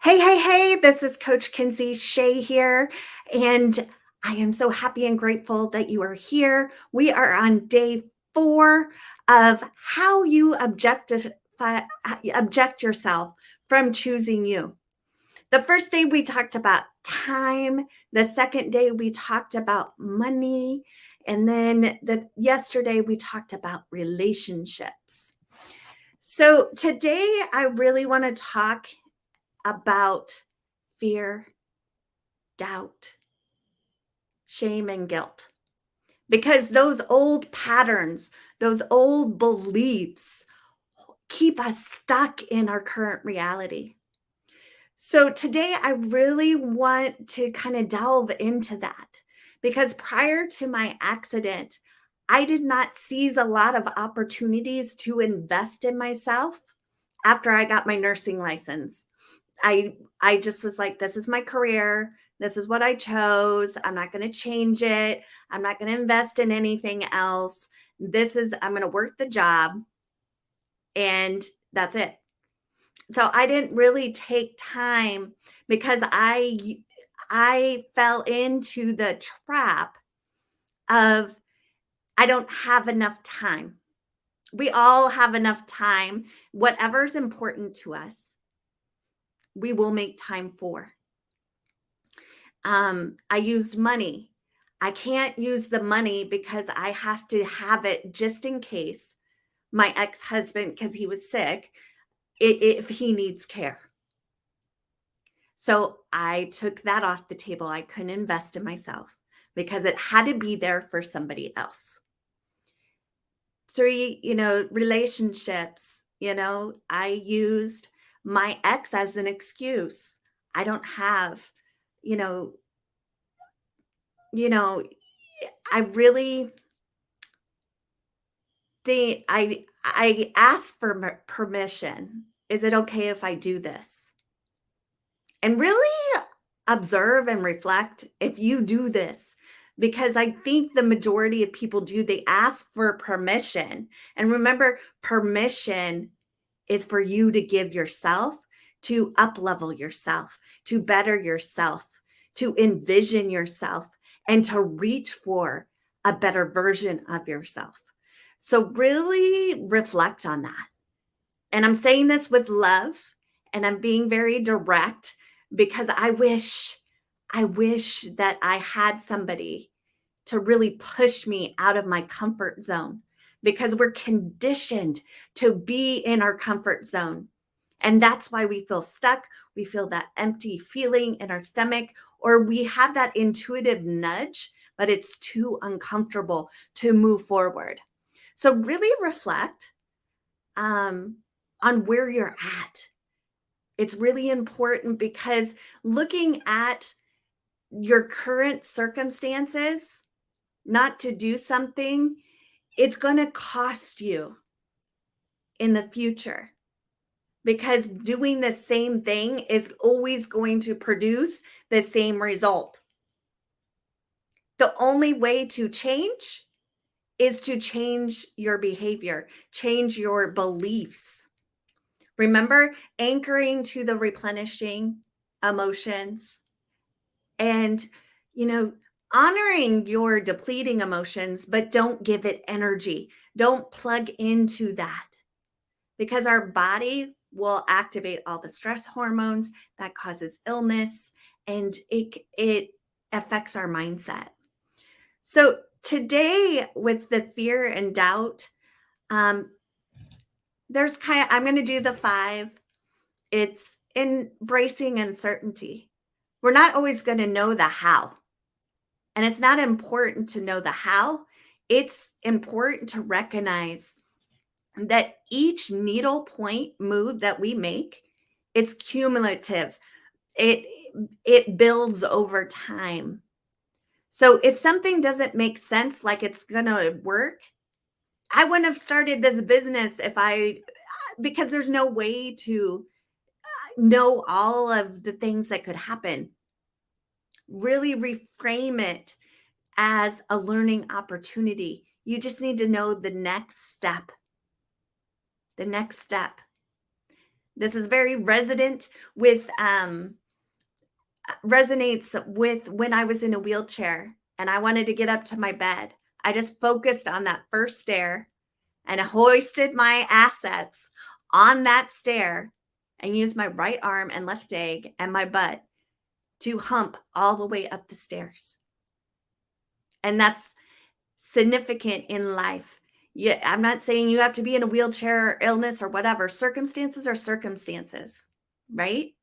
Hey, this is Coach Kinsey, Shae here, and I am so happy and grateful that you are here. We are on day 4 of how you object yourself from choosing you. The first day we talked about time, the second day we talked about money, and then yesterday we talked about relationships. So today I really want to talk about fear, doubt, shame, and guilt. Because those old patterns, those old beliefs keep us stuck in our current reality. So today, I really want to kind of delve into that because prior to my accident, I did not seize a lot of opportunities to invest in myself after I got my nursing license. I just was like, this is my career. This is what I chose. I'm not going to change it. I'm not going to invest in anything else. I'm going to work the job and that's it. So I didn't really take time because I fell into the trap of I don't have enough time. We all have enough time. Whatever's important to us, we will make time for. I used money. I can't use the money because I have to have it just in case my ex-husband, because he was sick, if he needs care. So I took that off the table. I couldn't invest in myself because it had to be there for somebody else. 3, relationships, I used my ex as an excuse. I don't have, you know, you know, I really I asked for permission. Is it okay if I do this? And really observe and reflect if you do this, because I think the majority of people do. They ask for permission. And remember, permission is for you to give yourself, to up level yourself, to better yourself, to envision yourself, and to reach for a better version of yourself. So really reflect on that. And I'm saying this with love and I'm being very direct because I wish that I had somebody to really push me out of my comfort zone because we're conditioned to be in our comfort zone. And that's why we feel stuck. We feel that empty feeling in our stomach, or we have that intuitive nudge, but it's too uncomfortable to move forward. So, really reflect um, on where you're at. It's really important because looking at your current circumstances, not to do something, it's going to cost you in the future because doing the same thing is always going to produce the same result. The only way to change is to change your behavior, change your beliefs. Remember, anchoring to the replenishing emotions and, you know, honoring your depleting emotions, but don't give it energy. Don't plug into that because our body will activate all the stress hormones that causes illness and it affects our mindset. So today with the fear and doubt, um, I'm going to do the 5. It's embracing uncertainty. We're not always going to know the how. And it's not important to know the how. It's important to recognize that each needle point move that we make, it's cumulative. It it builds over time. So if something doesn't make sense like it's going to work, I wouldn't have started this business if I because there's no way to know all of the things that could happen. Really reframe it as a learning opportunity. You just need to know the next step. The next step. This is very resonates with when I was in a wheelchair and I wanted to get up to my bed. I just focused on that first stair and hoisted my assets on that stair and used my right arm and left leg and my butt to hump all the way up the stairs. And that's significant in life. Yeah, I'm not saying you have to be in a wheelchair or illness or whatever. Circumstances are circumstances, right?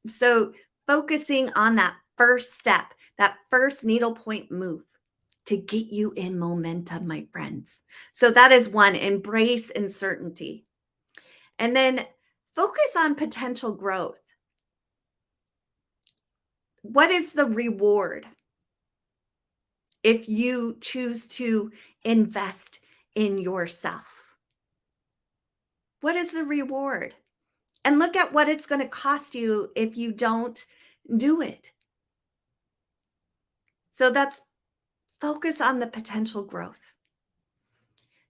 So focusing on that first step, that first needlepoint move to get you in momentum, my friends. So that is one, embrace uncertainty. And then focus on potential growth. What is the reward if you choose to invest in yourself? What is the reward? And look at what it's going to cost you if you don't do it. So that's focus on the potential growth.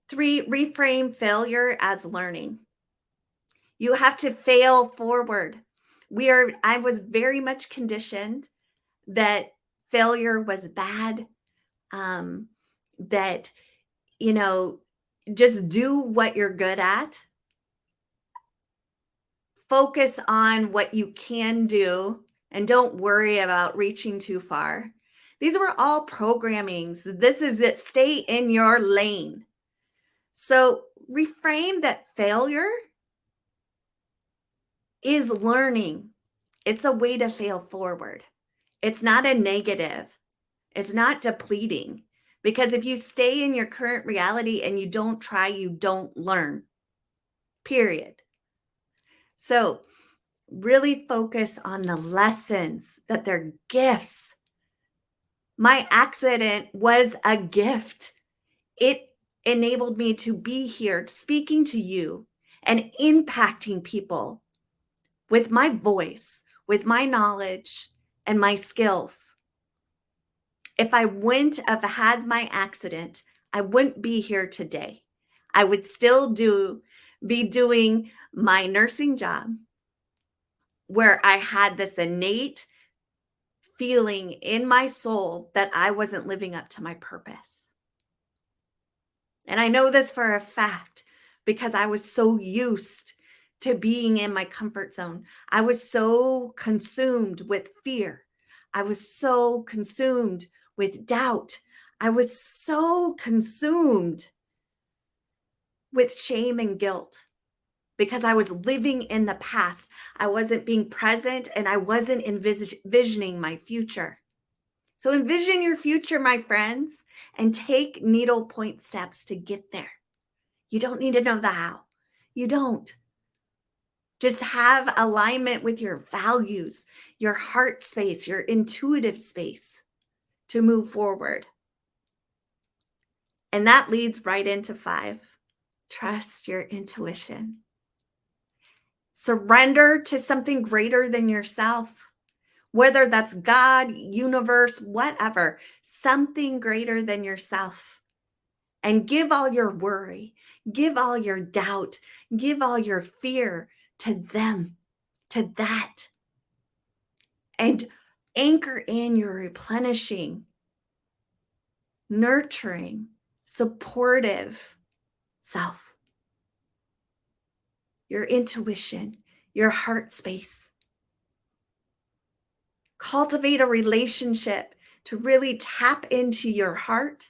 3, reframe failure as learning. You have to fail forward. I was very much conditioned that failure was bad, that, just do what you're good at. Focus on what you can do and don't worry about reaching too far. These were all programmings. This is it. Stay in your lane. So reframe that failure is learning. It's a way to fail forward. It's not a negative. It's not depleting. Because if you stay in your current reality and you don't try, you don't learn. Period. So really focus on the lessons, that they're gifts. My accident was a gift. It enabled me to be here speaking to you and impacting people with my voice, with my knowledge and my skills. If I wouldn't have had my accident, I wouldn't be here today. I would still be doing my nursing job where I had this innate feeling in my soul that I wasn't living up to my purpose. And I know this for a fact because I was so used to being in my comfort zone. I was so consumed with fear. I was so consumed with doubt. I was so consumed with shame and guilt because I was living in the past. I wasn't being present and I wasn't envisioning my future. So envision your future, my friends, and take needlepoint steps to get there. You don't need to know the how. You don't. Just have alignment with your values, your heart space, your intuitive space to move forward. And that leads right into 5. Trust your intuition. Surrender to something greater than yourself, whether that's God, universe, whatever, something greater than yourself. And give all your worry, give all your doubt, give all your fear to them, to that. And anchor in your replenishing, nurturing, supportive self, your intuition, your heart space. Cultivate a relationship to really tap into your heart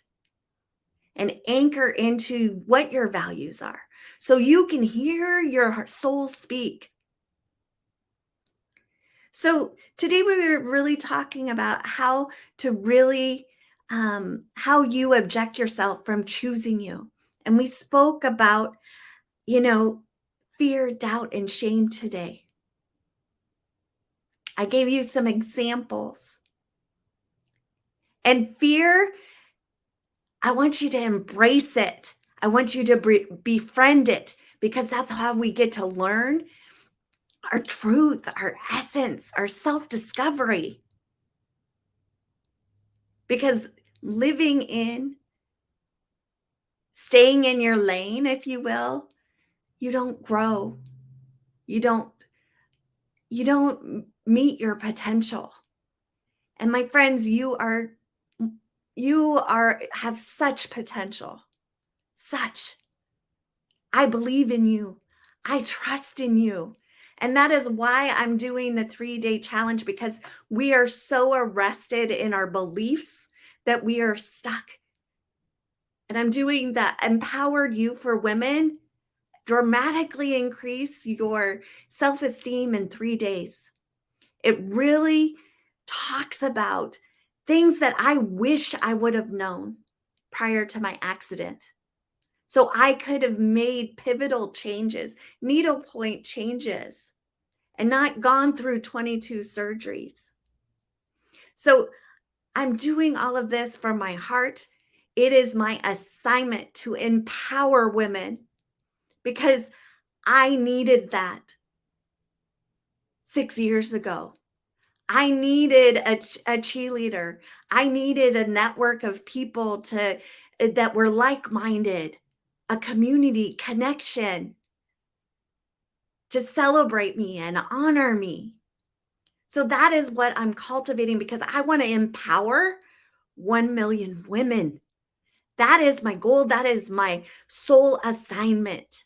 and anchor into what your values are so you can hear your soul speak. So today we were really talking about how to really, how you object yourself from choosing you. And we spoke about, fear, doubt, and shame today. I gave you some examples. And fear, I want you to embrace it. I want you to befriend it because that's how we get to learn our truth, our essence, our self-discovery. Because staying in your lane, if you will, you don't grow. You don't you don't meet your potential. And my friends, you have such potential. Such. I believe in you. I trust in you. And that is why I'm doing the 3-day challenge, because we are so arrested in our beliefs that we are stuck. And I'm doing the Empowered You for Women, dramatically increase your self-esteem in 3 days. It really talks about things that I wish I would have known prior to my accident. So I could have made pivotal changes, needlepoint changes, and not gone through 22 surgeries. So I'm doing all of this from my heart. It is my assignment to empower women because I needed that 6 years ago. I needed a cheerleader. I needed a network of people that were like-minded, a community connection to celebrate me and honor me. So that is what I'm cultivating, because I want to empower 1 million women. That is my goal. That is my sole assignment.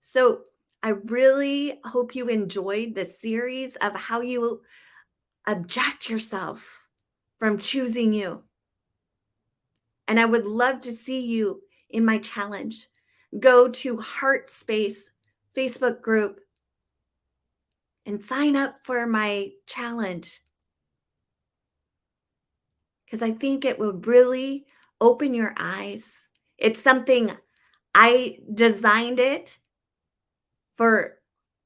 So I really hope you enjoyed this series of how you object yourself from choosing you. And I would love to see you in my challenge. Go to Heart Space Facebook group and sign up for my challenge, because I think it will really open your eyes. It's something I designed it for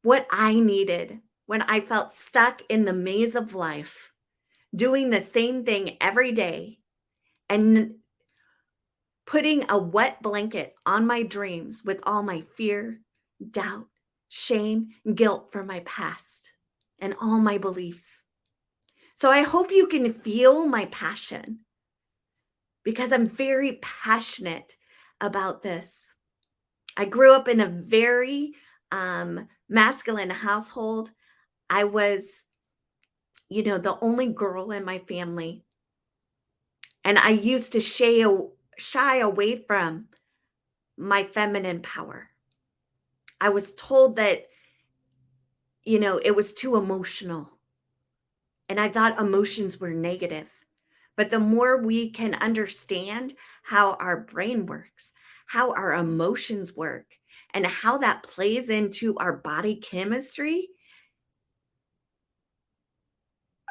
what I needed when I felt stuck in the maze of life, doing the same thing every day and putting a wet blanket on my dreams with all my fear, doubt, shame, guilt from my past, and all my beliefs. So I hope you can feel my passion, because I'm very passionate about this. I grew up in a very masculine household. I was, the only girl in my family. And I used to shy away from my feminine power. I was told that, it was too emotional. And I thought emotions were negative. But the more we can understand how our brain works, how our emotions work, and how that plays into our body chemistry,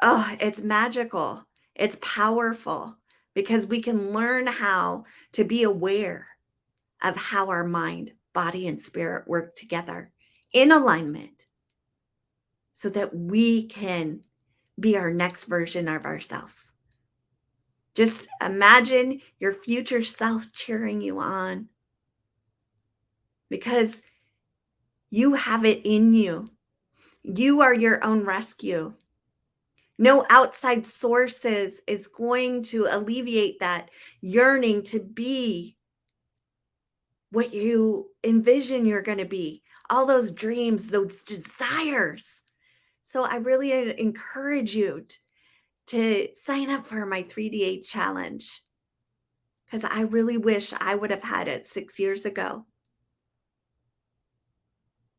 oh, it's magical. It's powerful, because we can learn how to be aware of how our mind, body, and spirit work together in alignment so that we can be our next version of ourselves. Just imagine your future self cheering you on, because you have it in you. You are your own rescue. No outside sources is going to alleviate that yearning to be what you envision you're going to be, all those dreams, those desires. So I really encourage you to sign up for my 3-day challenge, because I really wish I would have had it 6 years ago.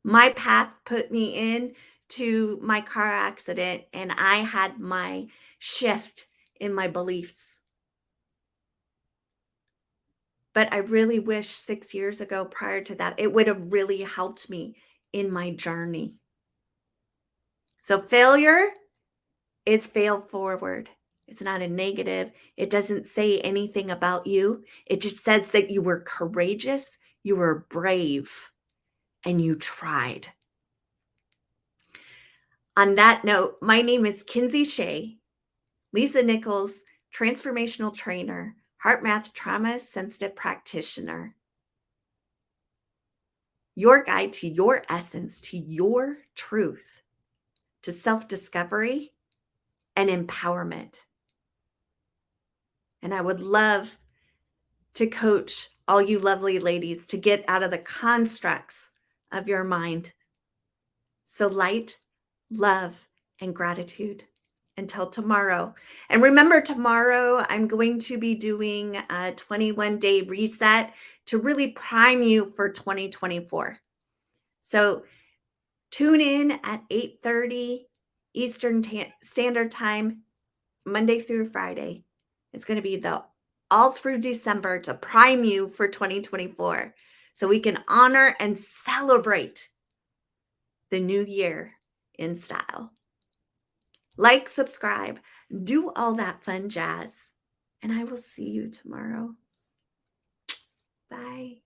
My path put me in to my car accident, and I had my shift in my beliefs. But I really wish 6 years ago, prior to that, it would have really helped me in my journey. So failure is fail forward. It's not a negative. It doesn't say anything about you. It just says that you were courageous, you were brave, and you tried. On that note, my name is Kinsey Shae, Lisa Nichols, transformational trainer, heart math trauma sensitive practitioner. Your guide to your essence, to your truth, to self-discovery and empowerment. And I would love to coach all you lovely ladies to get out of the constructs of your mind So light, love, and gratitude. Until tomorrow. And remember, tomorrow I'm going to be doing a 21-day reset to really prime you for 2024. So tune in at 8:30 Eastern Standard Time, Monday through Friday. It's going to be all through December to prime you for 2024 so we can honor and celebrate the new year in style. Like, subscribe, do all that fun jazz, and I will see you tomorrow. Bye.